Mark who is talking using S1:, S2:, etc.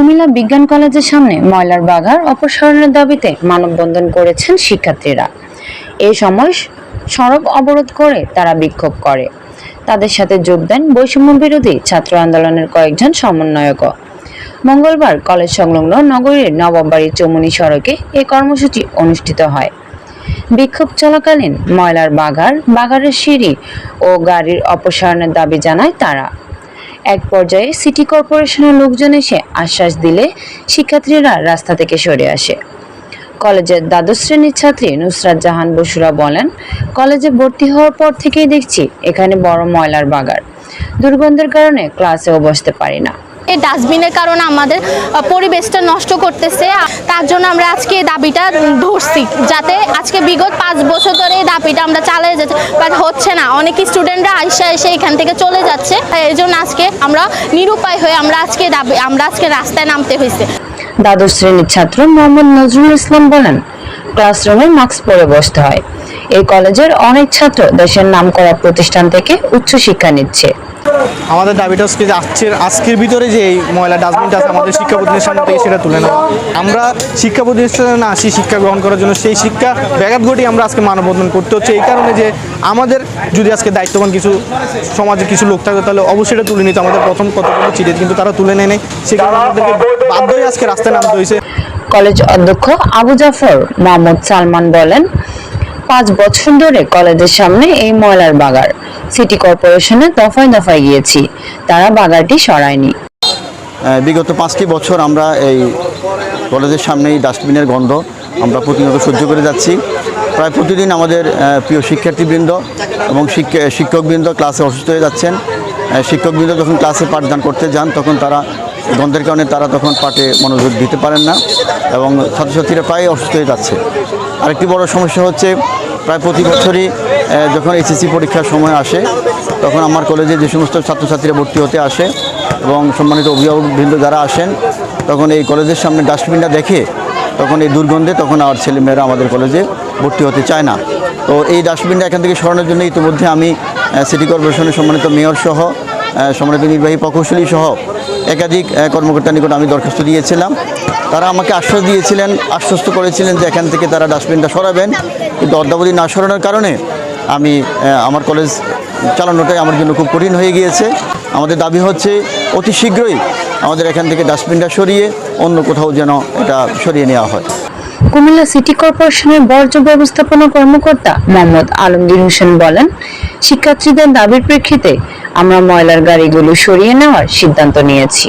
S1: কুমিল্লা বিজ্ঞান কলেজের সামনে ময়লার বাগার অপসারণের দাবিতে মানববন্ধন করেছেন শিক্ষার্থীরা। এই সময় সড়ক অবরোধ করে তারা বিক্ষোভ করে। তাদের সাথে যোগ দেন বৈষম্য বিরোধী ছাত্র আন্দোলনের কয়েকজন সমন্বয়কও। মঙ্গলবার কলেজ সংলগ্ন নগরীর নবাববাড়ি চৌমুহনী সড়কে এই কর্মসূচি অনুষ্ঠিত হয়। বিক্ষোভ চলাকালীন ময়লার বাগারের সিঁড়ি ও গাড়ির অপসারণের দাবি জানায় তারা। এক পর্যায়ে সিটি কর্পোরেশনের লোকজন এসে আশ্বাস দিলে শিক্ষার্থীরা রাস্তা থেকে সরে আসে। কলেজের দ্বাদশ শ্রেণীর ছাত্রী নুসরাত জাহান বসুরা বলেন, কলেজে ভর্তি হওয়ার পর থেকেই দেখছি এখানে বড় ময়লার বাগার। দুর্গন্ধের কারণে ক্লাসেও বসতে পারি না।
S2: এই ডাস্টবিনের কারণে আমাদের পরিবেশটা নষ্ট করতেছে। তার জন্য আমরা আজকে এই দাবিটা ধরছি, যাতে আজকে বিগত 5 বছর ধরে এই দাবিটা আমরা চালিয়ে যাচ্ছি, বাট হচ্ছে না। অনেক স্টুডেন্টরা এসে এখান থেকে চলে যাচ্ছে। এই জন্য আজকে আমরা নিরুপায় হয়ে আমরা আজকে রাস্তায় নামতে হয়েছে।
S1: দ্বাদশ শ্রেণীর ছাত্র মোহাম্মদ নজরুল ইসলাম বলেন, ক্লাসরুমে মাস্ক পরে বসতে হয়। এই কলেজের অনেক ছাত্র দেশের নামকরা প্রতিষ্ঠান থেকে উচ্চ শিক্ষা নিচ্ছে।
S3: আমাদের দাবিটা হচ্ছে যে আজকের ভিতরে যে এই ময়লা ডাস্টবিনটা আছে আমাদের শিক্ষা প্রতিষ্ঠান থেকে সেটা তুলে নেওয়া। আমরা শিক্ষা প্রতিষ্ঠানে না আসি শিক্ষা গ্রহণ করার জন্য, সেই শিক্ষা ব্যাঘাত ঘটিয়ে আমরা আজকে মানববন্ধন করতে হচ্ছে। এই কারণে যে আমাদের যদি আজকে দায়িত্ববান কিছু সমাজে কিছু লোক থাকে তাহলে অবশ্যই এটা তুলে নিতে আমাদের প্রথম কতগুলো চিঠি, কিন্তু তারা তুলে নেয় নাই। সে কারণে আমাদেরকে বাধ্য হয়ে আজকে রাস্তায় নামতে হয়েছে।
S1: কলেজ অধ্যক্ষ আবু জাফর মোহাম্মদ সালমান বলেন, 5 বছর ধরে কলেজের সামনে এই ময়লার বাগার। সিটি কর্পোরেশনে দফায় দফায় গিয়েছি, তারা বাগারটি সরায়নি।
S4: বিগত 5টি বছর আমরা এই কলেজের সামনে এই ডাস্টবিনের গন্ধ আমরা প্রতিনিয়ত সহ্য করে যাচ্ছি। প্রায় প্রতিদিন আমাদের প্রিয় শিক্ষার্থীবৃন্দ এবং শিক্ষকবৃন্দ ক্লাসে অসুস্থ হয়ে যাচ্ছেন। শিক্ষকবৃন্দ যখন ক্লাসে পাঠদান করতে যান তখন তারা গন্ধের কারণে তখন পাঠে মনোযোগ দিতে পারেন না এবং ছাত্রছাত্রীরা প্রায় অসুস্থ হয়ে যাচ্ছে। আরেকটি বড় সমস্যা হচ্ছে, প্রায় প্রতি বছরই যখন এইচএসসি পরীক্ষার সময় আসে তখন আমার কলেজে যে সমস্ত ছাত্রছাত্রীরা ভর্তি হতে আসে এবং সম্মানিত অভিভাবকবৃন্দ যারা আসেন তখন এই কলেজের সামনে ডাস্টবিনটা দেখে তখন এই দুর্গন্ধে তখন আর ছেলেমেয়েরা আমাদের কলেজে ভর্তি হতে চায় না। তো এই ডাস্টবিনটা এখান থেকে সরানোর জন্য ইতিমধ্যে আমি সিটি কর্পোরেশনের সম্মানিত মেয়র সহ সম্মানিত নির্বাহী প্রকৌশলী সহ একাধিক কর্মকর্তার নিকট আমি দরখাস্ত দিয়েছিলাম। তারা আমাকে আশ্বস্ত করেছিলেন যে এখান থেকে তারা ডাস্টবিনটা সরাবেন, কিন্তু অদ্যাবধি না সরানোর কারণে আমার কলেজ চালানোটাই আমার জন্য খুব কঠিন হয়ে গিয়েছে। আমাদের দাবি হচ্ছে অতি শীঘ্রই আমাদের এখান থেকে ডাস্টবিনটা সরিয়ে অন্য কোথাও যেন এটা সরিয়ে নেওয়া হয়।
S1: কুমিল্লা সিটি কর্পোরেশনের বর্জ্য ব্যবস্থাপনা কর্মকর্তা মোহাম্মদ আলমগীর হোসেন বলেন, শিক্ষার্থীদের দাবির প্রেক্ষিতে আমরা ময়লার গাড়িগুলো সরিয়ে নেওয়ার সিদ্ধান্ত নিয়েছি।